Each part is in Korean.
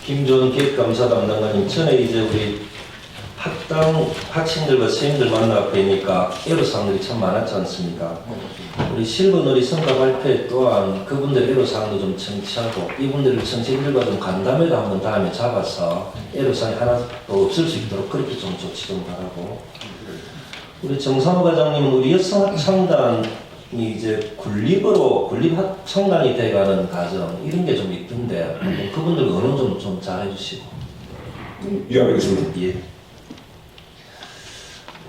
김조은 기획감사 담당관님, 전에 이제 우리 학당 학생들과 선생님들 만나 뵈니까 애로사항들이 참 많았지 않습니까? 우리 실버놀이 성과 발표 또한 그분들 애로사항도 좀 청취하고 이분들을 선생님들과 좀 간담회도 한번 다음에 잡아서 애로사항이 하나도 없을 수 있도록 그렇게 좀 조치 좀 바라고, 우리 정상호 과장님은 우리 여성합창단이 이제 군립합창단이 돼가는 과정 이런 게 좀 있던데 그분들 응원 좀 잘해주시고. 예, 알겠습니다. 예.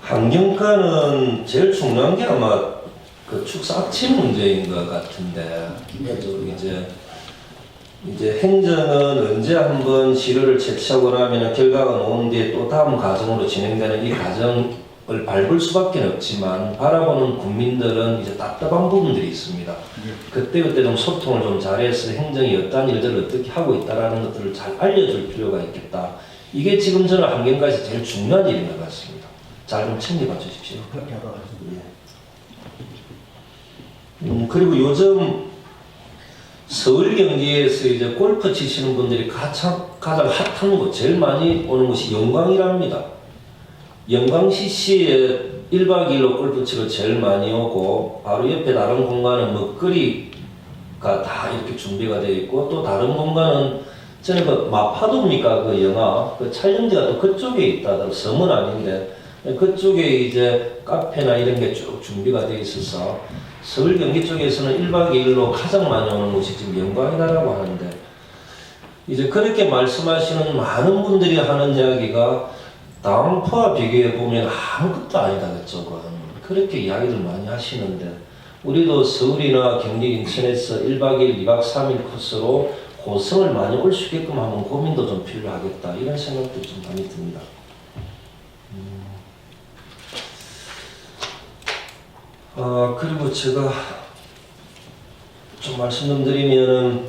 환경과는 제일 중요한 게 아마 그 축사 악취 문제인 것 같은데, 이제 행정은 언제 한번 시료를 채취하고 나면 결과가 나온 뒤에 또 다음 과정으로 진행되는 이 과정을 밟을 수밖에 없지만 바라보는 국민들은 이제 답답한 부분들이 있습니다. 그때 좀 소통을 좀 잘해서 행정이 어떤 일들을 어떻게 하고 있다라는 것들을 잘 알려줄 필요가 있겠다. 이게 지금 저는 환경과에서 제일 중요한 일인 것 같습니다. 잘 좀 챙겨봐 주십시오. 그리고 요즘 서울 경기에서 이제 골프 치시는 분들이 가장 핫한 곳, 제일 많이 오는 곳이 영광이랍니다. 영광 CC에 1박 2일로 골프 치러 제일 많이 오고, 바로 옆에 다른 공간은 먹거리가 다 이렇게 준비가 되어 있고, 또 다른 공간은 전에 그 마파도입니까? 그 영화, 그 촬영지가 또 그쪽에 있다. 섬은 아닌데, 그쪽에 이제 카페나 이런 게 쭉 준비가 되어 있어서 서울 경기 쪽에서는 1박 2일로 가장 많이 오는 곳이 지금 영광이다라고 하는데, 이제 그렇게 말씀하시는 많은 분들이 하는 이야기가 다운포와 비교해 보면 아무것도 아니다 그쪽은 그렇게 이야기들 많이 하시는데, 우리도 서울이나 경기 인천에서 1박 2일, 2박 3일 코스로 고성을 많이 올 수 있게끔 하면 고민도 좀 필요하겠다 이런 생각도 좀 많이 듭니다. 그리고 제가 좀 말씀 좀 드리면은,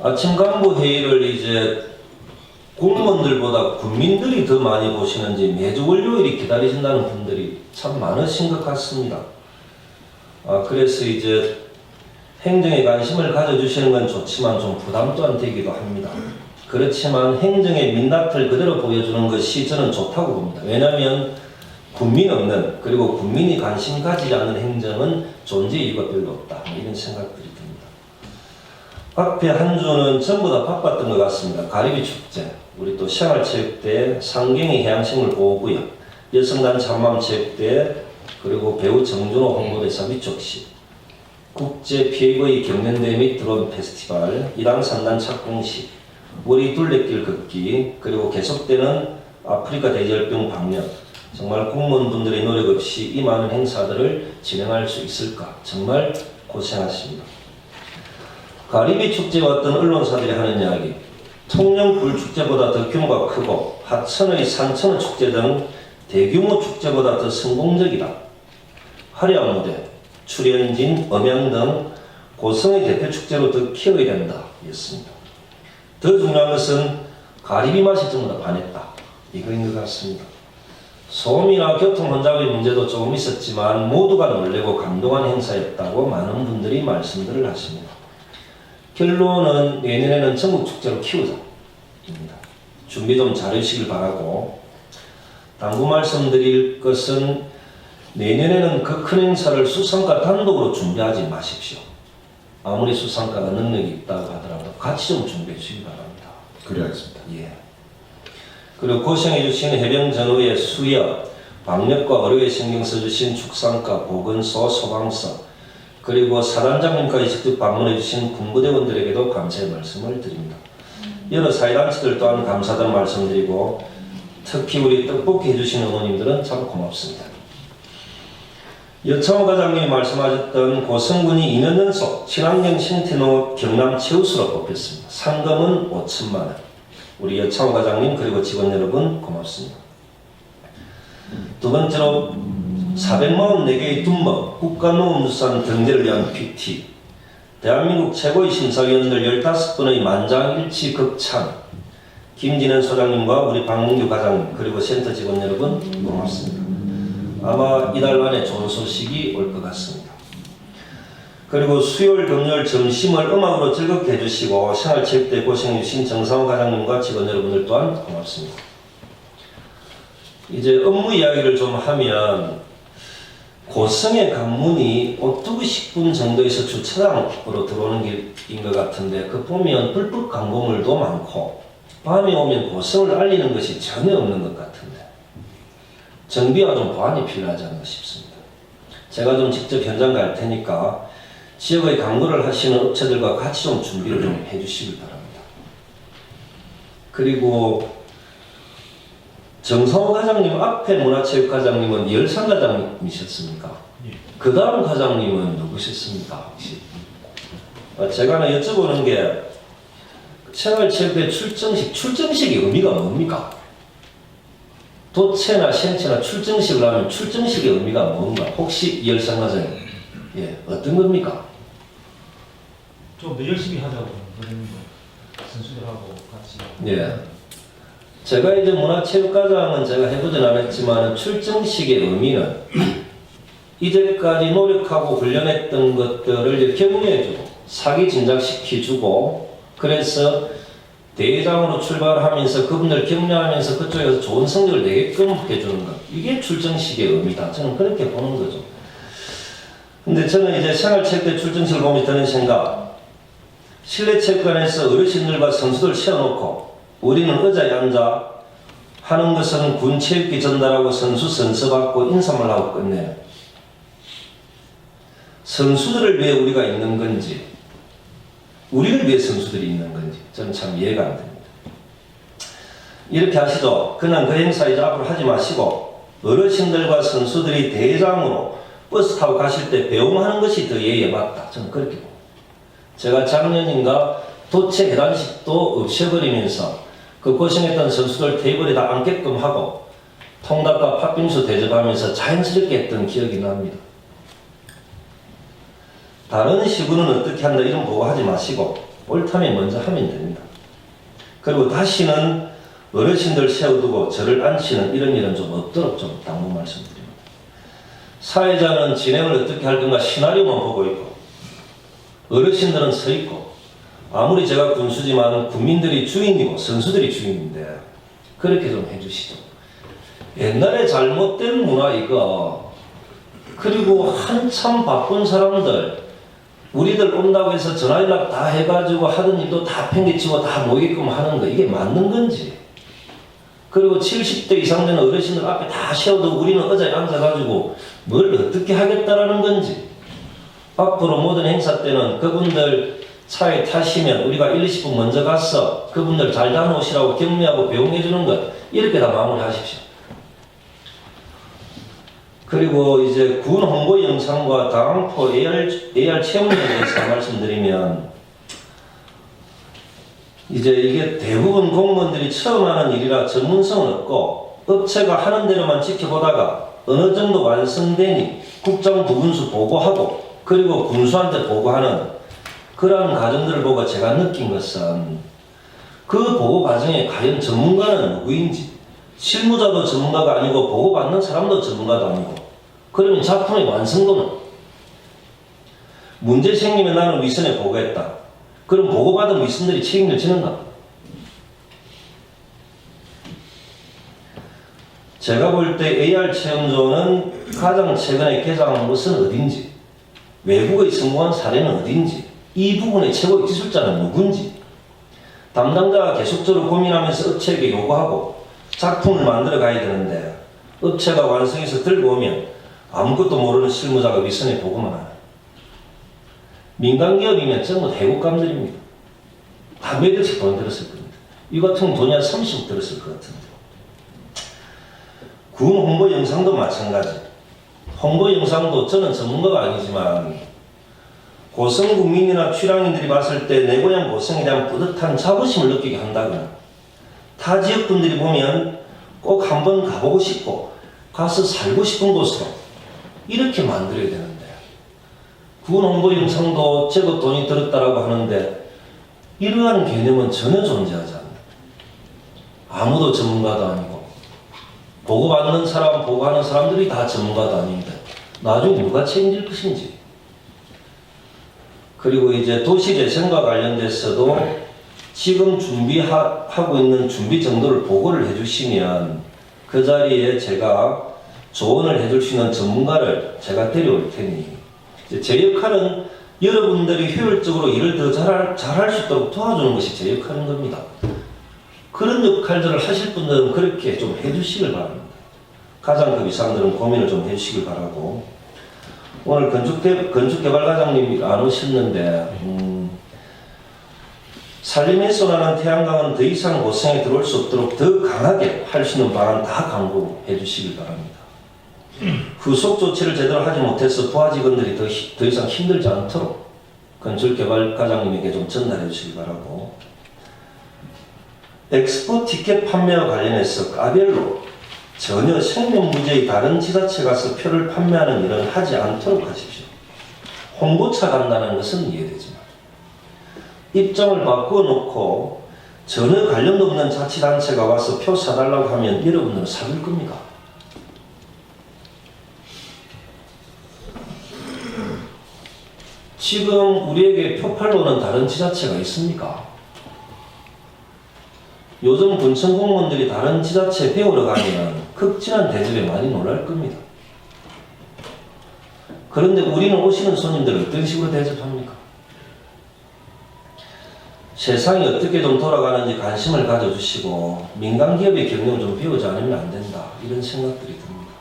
아침 간부 회의를 이제 공무원들보다 국민들이 더 많이 보시는지 매주 월요일이 기다리신다는 분들이 참 많으신 것 같습니다. 그래서 이제 행정에 관심을 가져주시는 건 좋지만 좀 부담 또한 되기도 합니다. 그렇지만 행정의 민낯을 그대로 보여주는 것이 저는 좋다고 봅니다. 왜냐하면 국민 없는, 그리고 국민이 관심 가지지 않는 행정은 존재 이유가 별로 없다. 이런 생각들이 듭니다. 앞에 한 주는 전부 다 바빴던 것 같습니다. 가리비 축제, 우리 또 생활체육대회, 상경이 해양생물보호구역, 여성단 참맘체육대회, 그리고 배우 정준호 홍보대사 위촉식, 국제 PAV 경연대회 및 드론 페스티벌, 이랑산단 착공식, 월이 둘레길 걷기, 그리고 계속되는 아프리카 돼지열병 방역, 정말 공무원분들의 노력 없이 이 많은 행사들을 진행할 수 있을까? 정말 고생하십니다. 가리비 축제에 왔던 언론사들이 하는 이야기, 통영 불축제보다 더 규모가 크고 하천의 산천어 축제 등 대규모 축제보다 더 성공적이다. 화려한 무대, 출연진, 음향 등 고성의 대표 축제로 더 키워야 된다. 였습니다. 더 중요한 것은 가리비 맛이 전부 다 반했다. 이거인 것 같습니다. 소음이나 교통 혼잡의 문제도 조금 있었지만 모두가 놀래고 감동한 행사였다고 많은 분들이 말씀들을 하십니다. 결론은 내년에는 전국축제로 키우자입니다. 준비 좀 잘해주시길 바라고, 당부 말씀드릴 것은 내년에는 그 큰 행사를 수상가 단독으로 준비하지 마십시오. 아무리 수상가가 능력이 있다고 하더라도 같이 좀 준비해 주시기 바랍니다. 그래야겠습니다. 예. 그리고 고생해 주신 해병전후의 수여, 방역과 의료에 신경 써주신 축산과 보건소, 소방서, 그리고 사단장님까지 직접 방문해 주신 군부대원들에게도 감사의 말씀을 드립니다. 여러 사회단체들 또한 감사하다는 말씀드리고, 특히 우리 떡볶이 해주신 어머님들은 참 고맙습니다. 여창호 과장님이 말씀하셨던 고성군이 2년 연속 친환경 신태농업 경남 최우수로 뽑혔습니다. 상금은 5천만 원. 우리 여창호 과장님 그리고 직원 여러분 고맙습니다. 두 번째로 444개의 둔먹 국가농업유산 경제를 위한 PT, 대한민국 최고의 심사위원들 15분의 만장일치 극찬, 김진현 소장님과 우리 박문규 과장님 그리고 센터 직원 여러분 고맙습니다. 아마 이달 안에 좋은 소식이 올 것 같습니다. 그리고 수요일, 금요일 점심을 음악으로 즐겁게 해주시고 생활체육대 고생해주신 정상호 과장님과 직원 여러분들 또한 고맙습니다. 이제 업무 이야기를 좀 하면 고성의 관문이 오뚜기 10분 정도에서 주차장으로 들어오는 길인 것 같은데 그 보면 불법 광고물도 많고 밤에 오면 고성을 알리는 것이 전혀 없는 것 같은데 정비와 좀 보완이 필요하지 않나 싶습니다. 제가 좀 직접 현장 갈 테니까 지역의 광고를 하시는 업체들과 같이 좀 준비를 좀 해주시길 바랍니다. 그리고 정성호 과장님 앞에 문화체육과장님은 열상 과장님이셨습니까? 예. 그 다음 과장님은 누구셨습니까? 혹시? 제가 하나 여쭤보는 게 생활체육회 출정식의 의미가 뭡니까? 도체나 생체나 출정식을 하면 출정식의 의미가 뭔가? 혹시 열상 과장님, 예, 어떤 겁니까? 좀 더 열심히 하자고 그런 선수들하고 같이. 예. 제가 이제 문화체육과장은 제가 해보진 않았지만 출정식의 의미는 이제까지 노력하고 훈련했던 것들을 격려해주고 사기 진작시켜주고 그래서 대회장으로 출발하면서 그분들 격려하면서 그쪽에서 좋은 성적을 내게끔 해주는 것 이게 출정식의 의미다. 저는 그렇게 보는 거죠. 근데 저는 이제 생활체육대 출정식을 보면 드는 생각 실내체육관에서 어르신들과 선수들 세워놓고 우리는 의자에 앉아 하는 것은 군 체육기 전달하고 선수 선서받고 인사말 하고 끝내요. 선수들을 위해 우리가 있는 건지 우리를 위해 선수들이 있는 건지 저는 참 이해가 안 됩니다. 이렇게 하시죠. 그냥 그 행사 이제 앞으로 하지 마시고 어르신들과 선수들이 대회장으로 버스 타고 가실 때 배웅하는 것이 더 예의에 맞다. 저는 그렇게 봅니다. 제가 작년인가 도체 계단식도 없애버리면서 그 고생했던 선수들 테이블에 다 앉게끔 하고 통닭과 팥빙수 대접하면서 자연스럽게 했던 기억이 납니다. 다른 시군은 어떻게 한다 이런 보고 하지 마시고 옳다면 먼저 하면 됩니다. 그리고 다시는 어르신들 세워두고 저를 앉히는 이런 일은 좀 없도록 좀 당부 말씀드립니다. 사회자는 진행을 어떻게 할 건가 시나리오만 보고 있고 어르신들은 서 있고 아무리 제가 군수지만 국민들이 주인이고 선수들이 주인인데 그렇게 좀 해주시죠. 옛날에 잘못된 문화 이거 그리고 한참 바쁜 사람들 우리들 온다고 해서 전화 연락 다 해가지고 하던 일도 다 팽개치고 다 모이게끔 하는 거 이게 맞는 건지 그리고 70대 이상 되는 어르신들 앞에 다 세워도 우리는 의자에 앉아가지고 뭘 어떻게 하겠다라는 건지 앞으로 모든 행사 때는 그분들 차에 타시면 우리가 1, 20분 먼저 가서 그분들 잘 다녀오시라고 격려하고 배웅해 주는 것 이렇게 다 마무리하십시오. 그리고 이제 군 홍보 영상과 다항포 AR 체험에 대해서 말씀드리면 이제 이게 대부분 공무원들이 처음 하는 일이라 전문성은 없고 업체가 하는 대로만 지켜보다가 어느 정도 완성되니 국장 부분수 보고하고 그리고 군수한테 보고하는 그러한 과정들을 보고 제가 느낀 것은 그 보고 과정에 과연 전문가는 누구인지 실무자도 전문가가 아니고 보고받는 사람도 전문가도 아니고 그러면 작품의 완성도는 문제 생기면 나는 위선에 보고했다. 그럼 보고받은 위선들이 책임을 지는가? 제가 볼 때 AR 체험존은 가장 최근에 개장한 곳은 어딘지 외국의 성공한 사례는 어딘지 이 부분의 최고의 기술자는 누군지 담당자가 계속적으로 고민하면서 업체에게 요구하고 작품을 만들어 가야 되는데 업체가 완성해서 들고 오면 아무것도 모르는 실무자가 위선에 보고만 하는 민간기업이면 전부 대국감들입니다. 다 몇 억씩 돈 들었을 겁니다. 이 같은 돈이 한 30억 들었을 것 같은데 군 홍보 영상도 마찬가지 홍보 영상도 저는 전문가가 아니지만 고성 국민이나 출향인들이 봤을 때 내 고향 고성에 대한 뿌듯한 자부심을 느끼게 한다거나 타 지역 분들이 보면 꼭 한번 가보고 싶고 가서 살고 싶은 곳으로 이렇게 만들어야 되는데 군 홍보 영상도 제법 돈이 들었다라고 하는데 이러한 개념은 전혀 존재하지 않는다. 아무도 전문가도 아니고 보고받는 사람, 보고하는 사람들이 다 전문가도 아닌데 나중에 누가 책임질 것인지 그리고 이제 도시재생과 관련돼서도 지금 준비하고 있는 준비 정도를 보고를 해주시면 그 자리에 제가 조언을 해줄 수 있는 전문가를 제가 데려올 테니 이제 제 역할은 여러분들이 효율적으로 일을 더 잘할 수 있도록 도와주는 것이 제 역할인 겁니다. 그런 역할들을 하실 분들은 그렇게 좀 해주시길 바랍니다. 가장급 이상들은 고민을 좀 해주시길 바라고. 오늘 건축개발과장님이 안 오셨는데 산림훼손하는 태양광은 더 이상 고생에 들어올 수 없도록 더 강하게 할 수 있는 방안 다 강구해 주시길 바랍니다. 후속 조치를 제대로 하지 못해서 부하 직원들이 더 이상 힘들지 않도록 건축개발과장님에게 좀 전달해 주시기 바라고. 엑스포 티켓 판매와 관련해서 까별로 전혀 생명무제의 다른 지자체 가서 표를 판매하는 일은 하지 않도록 하십시오. 홍보차 간다는 것은 이해되지만 입장을 바꾸어 놓고 전혀 관련도 없는 자치단체가 와서 표 사달라고 하면 여러분들은 사줄 겁니다. 지금 우리에게 표 팔러 오는 다른 지자체가 있습니까? 요즘 군청 공무원들이 다른 지자체 배우러 가면 극진한 대접에 많이 놀랄 겁니다. 그런데 우리는 오시는 손님들을 어떤 식으로 대접합니까? 세상이 어떻게 좀 돌아가는지 관심을 가져주시고 민간기업의 경영을 좀 배우지 않으면 안 된다. 이런 생각들이 듭니다.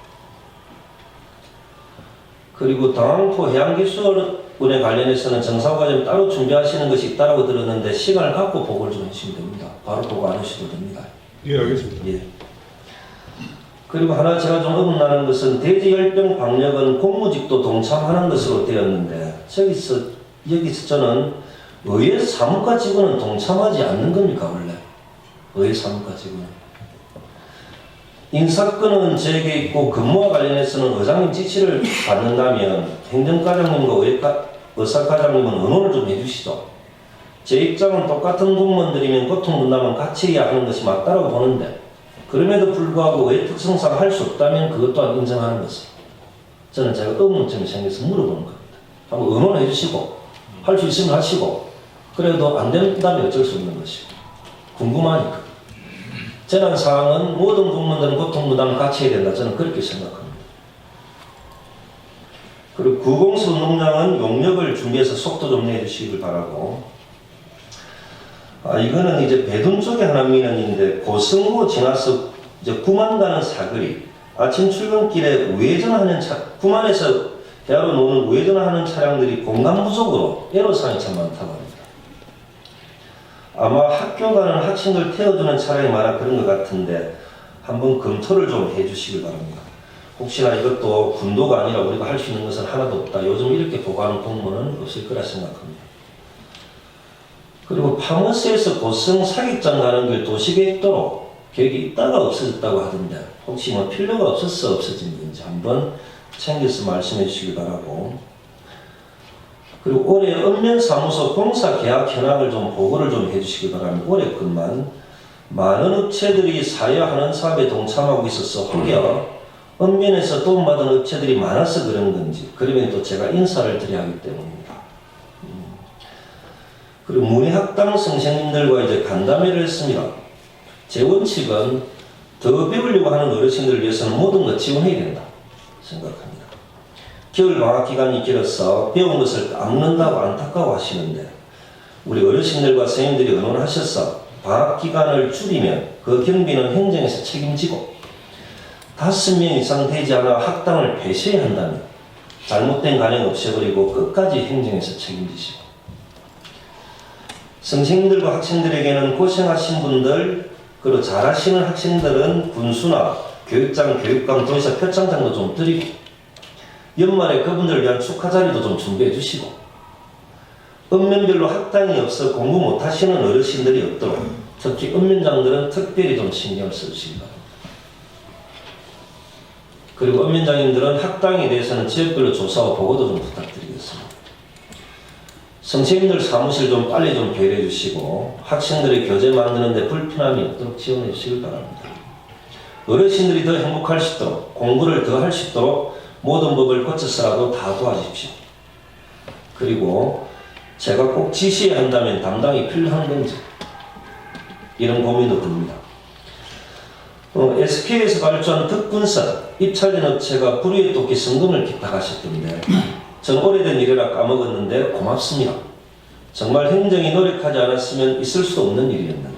그리고 당항포 해양기술원에 관련해서는 정상과정 따로 준비하시는 것이 있다고 들었는데 시간을 갖고 보고를 좀 해주시면 됩니다. 바로 보고 안 하셔도 됩니다. 예, 알겠습니다. 예. 그리고 하나 제가 좀 어긋나는 것은 대지열병 방역은 공무직도 동참하는 것으로 되었는데 여기서 저는 의회 사무과 직원은 동참하지 않는 겁니까 원래? 의회 사무과 직원은 인사권은 제게 있고 근무와 관련해서는 의장님 지시를 받는다면 행정과장님과 의사과장님은 의논을 좀 해주시죠. 제 입장은 똑같은 공무원들이면 고통 분담은 같이 해야 하는 것이 맞다고 보는데 그럼에도 불구하고 왜 특성상 할 수 없다면 그것 또한 인정하는 것을 저는 제가 의문점이 생겨서 물어보는 겁니다. 한번 의논해 주시고 할 수 있으면 하시고 그래도 안 된다면 어쩔 수 없는 것이고 궁금하니까 재난사항은 모든 공무원들은 고통부담을 같이 해야 된다. 저는 그렇게 생각합니다. 그리고 구공수 운동량은 용역을 준비해서 속도 좀 내주시길 바라고. 이거는 이제 배둔 쪽에 하나 민원인데 고성고 지나서 이제 구만 가는 사거리 아침 출근길에 우회전하는 구만에서 대하로 노는 우회전하는 차량들이 공간 부족으로 애로사항이 참 많다고 합니다. 아마 학교 가는 학생들 태워주는 차량이 많아 그런 것 같은데 한번 검토를 좀 해주시기 바랍니다. 혹시나 이것도 군도가 아니라 우리가 할 수 있는 것은 하나도 없다. 요즘 이렇게 보고하는 공무원은 없을 거라 생각합니다. 그리고 파머스에서 고성 사격장 가는 길 도시계획도로 계획이 있다가 없어졌다고 하던데 혹시 뭐 필요가 없어서 없어진 건지 한번 챙겨서 말씀해 주시기 바라고. 그리고 올해 읍면사무소 공사 계약 현황을 좀 보고를 좀 해주시기 바랍니다. 올해 것만 많은 업체들이 사회화하는 사업에 동참하고 있어서 혹여 읍면에서 도움받은 업체들이 많아서 그런 건지 그러면 또 제가 인사를 드려야 하기 때문입니다. 그리고 문예학당 선생님들과 이제 간담회를 했습니다. 제 원칙은 더 배우려고 하는 어르신들을 위해서는 모든 것 지원해야 된다 생각합니다. 겨울 방학 기간이 길어서 배운 것을 까먹는다고 안타까워 하시는데 우리 어르신들과 선생님들이 의논하셔서 방학 기간을 줄이면 그 경비는 행정에서 책임지고 5명 이상 되지 않아 학당을 폐쇄해야 한다면 잘못된 간행 없애버리고 끝까지 행정에서 책임지시고 선생님들과 학생들에게는 고생하신 분들 그리고 잘하시는 학생들은 군수나 교육장, 교육감, 도지사 표창장도 좀 드리고 연말에 그분들을 위한 축하 자리도 좀 준비해 주시고 읍면별로 학당이 없어 공부 못하시는 어르신들이 없도록 특히 읍면장들은 특별히 좀 신경을 써주시기 바랍니다. 그리고 읍면장님들은 학당에 대해서는 지역별로 조사와 보고도 좀 부탁드리겠습니다. 선생님들 사무실 좀 빨리 좀 배려해 주시고 학생들의 교재 만드는데 불편함이 없도록 지원해 주시길 바랍니다. 어르신들이 더 행복할 수 있도록 공부를 더 할 수 있도록 모든 법을 고쳐서라도 다 도와주십시오. 그리고 제가 꼭 지시해야 한다면 담당이 필요한 건지 이런 고민도 듭니다. SK에서 발주한 득분선 입찰된 업체가 불의의 토끼 성금을 기탁하셨던데 전 오래된 일이라 까먹었는데 고맙습니다. 정말 행정이 노력하지 않았으면 있을 수 없는 일이었는데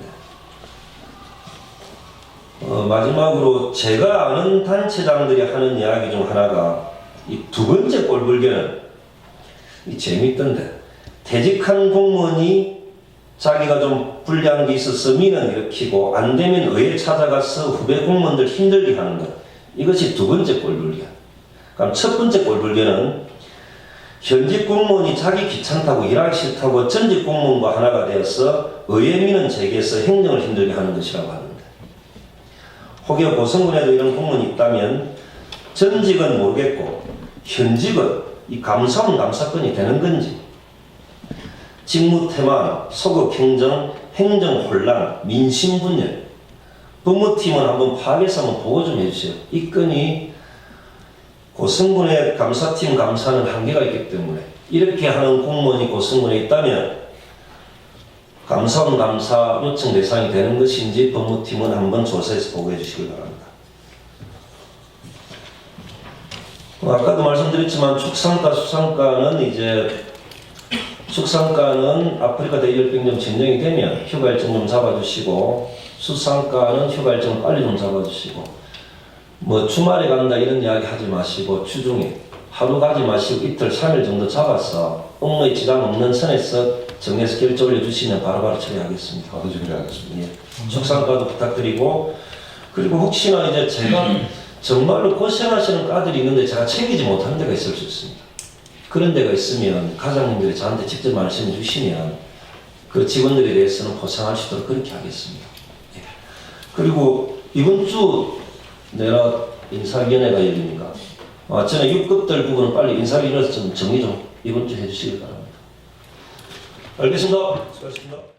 마지막으로 제가 아는 단체장들이 하는 이야기 중 하나가 이 두 번째 꼴불견은 재밌던데 퇴직한 공무원이 자기가 좀 불리한 게 있어서 민원 일으키고 안 되면 의회 찾아가서 후배 공무원들 힘들게 하는 것 이것이 두 번째 꼴불견. 그럼 첫 번째 꼴불견은 현직 공무원이 자기 귀찮다고 일하기 싫다고 전직 공무원과 하나가 되어서 의회 민원 제기해서 행정을 힘들게 하는 것이라고 하는데 혹여 고성군에도 이런 공무원이 있다면 전직은 모르겠고 현직은 이 감사원 감사건이 되는 건지 직무태만, 소극행정, 행정혼란, 민심분열 법무팀은 한번 파악해서 한번 보고 좀 해주세요. 이 건이 고성군의 감사팀 감사는 한계가 있기 때문에 이렇게 하는 공무원이 고성군에 있다면 감사원 감사 요청 대상이 되는 것인지 법무팀은 한번 조사해서 보고해 주시기 바랍니다. 아까도 말씀드렸지만 축산가, 수산가는 이제 축산가는 아프리카 대열병좀 진정이 되면 휴가 일정 좀 잡아주시고 수산가는 휴가 일정 빨리 좀 잡아주시고 뭐 주말에 간다 이런 이야기 하지 마시고 주중에 하루 가지 마시고 이틀 3일 정도 잡아서 업무에 지장 없는 선에서 정해서 결제 올려주시면 바로바로 처리하겠습니다. 바로 처리하겠습니다. 예. 축산가도 부탁드리고 그리고 혹시나 이제 제가 정말로 고생하시는 과들이 있는데 제가 챙기지 못하는 데가 있을 수 있습니다. 그런 데가 있으면 과장님들이 저한테 직접 말씀해 주시면 그 직원들에 대해서는 보상할 수 있도록 그렇게 하겠습니다. 예. 그리고 이번 주 내라 인사위원회가 열리니까 저는 6급들 부분은 빨리 인사위원회에서 좀 정리 좀 이번 주 해주시기 바랍니다. 알겠습니다. 수고하셨습니다.